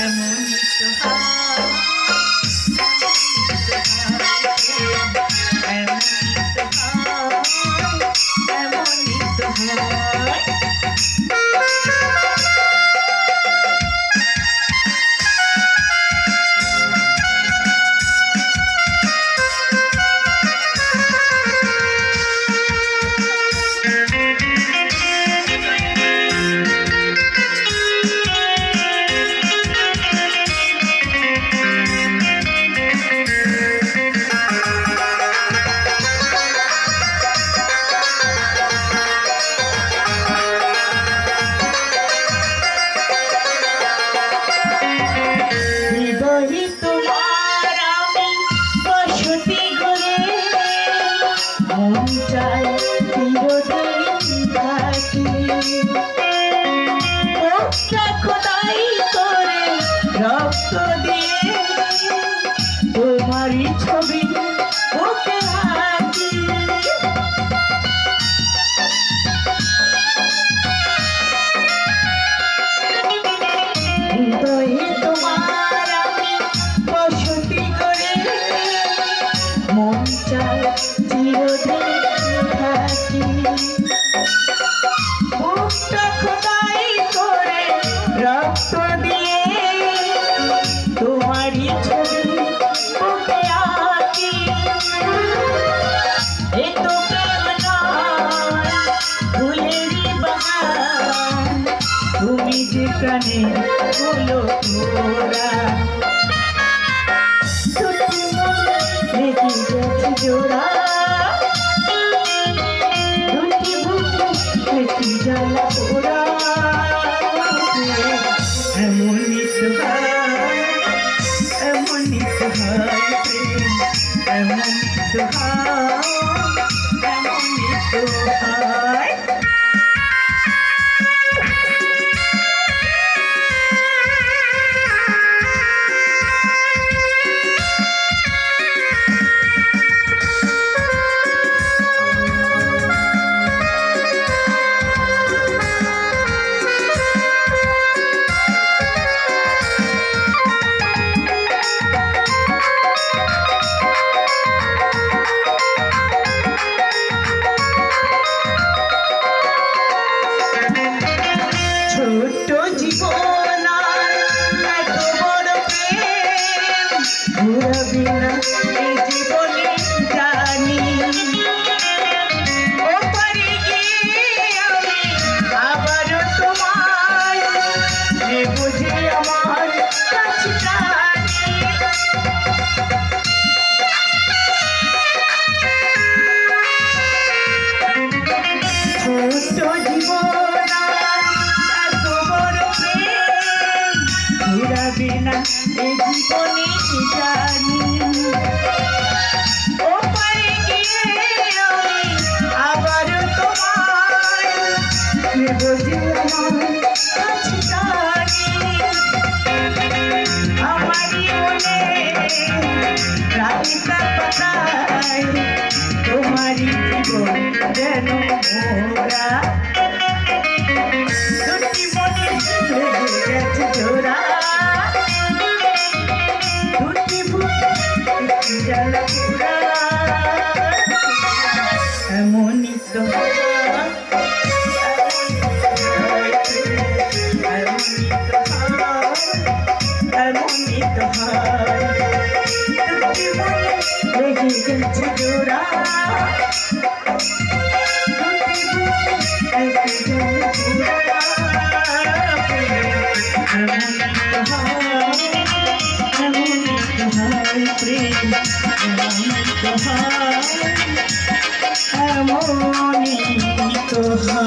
এমনই তো হয়, এমনই তো হয়। রক্ত দিয়ে তোমারই ছবি ওকে আঁকি, হৃদয়ে তোমার আমি বসতি করে মন চায় চিরদিন থাকি। বুকটা খোদাই করে রক্ত দিয়ে তোমারই ছবি ওকে আঁকি। এ তো প্রেম নয় ফুলেরই বাগান, তুমি যেখানে ফুলো তোরা দুটি মন লেগে গেছে জোড়া, দুটি বুকে বেশি জ্বালা পোড়া। এমনই তো হয়, এমনই তো হয় প্রেম, এমনই তো হয়, এমনই তো হয়। ছোট্ট জীবন এত বড় প্রেম ঘুরাবি না এই জীবনে জানি, ওপারে গিয়ে আমি আবারও তোমায় নেব যে আমার কাছে টানি। ছোট্ট জীবন ঘুরাবে না এই জীবনে জানি, ওপারে গিয়ে আমি আবার তোমায় নেব যে আমার কাছে টানি। আমারই মনে রাধিকা পাতায় তোমারই জীবন যেন মোরা, দুটি মনে লেগে গেছে জোড়া, দুটি বুকে জ্বালা পোড়া। এমনই তো হয়, এমনই তো হয়, এমনই তো হয়। দুটি মনে লেগে গেছে জোড়া, দুটি বুকে জ্বালা পোড়া। এমনই তো হয়, এমনই তো হয় প্রেম, এমনই তো হয়, এমনই তো হয়।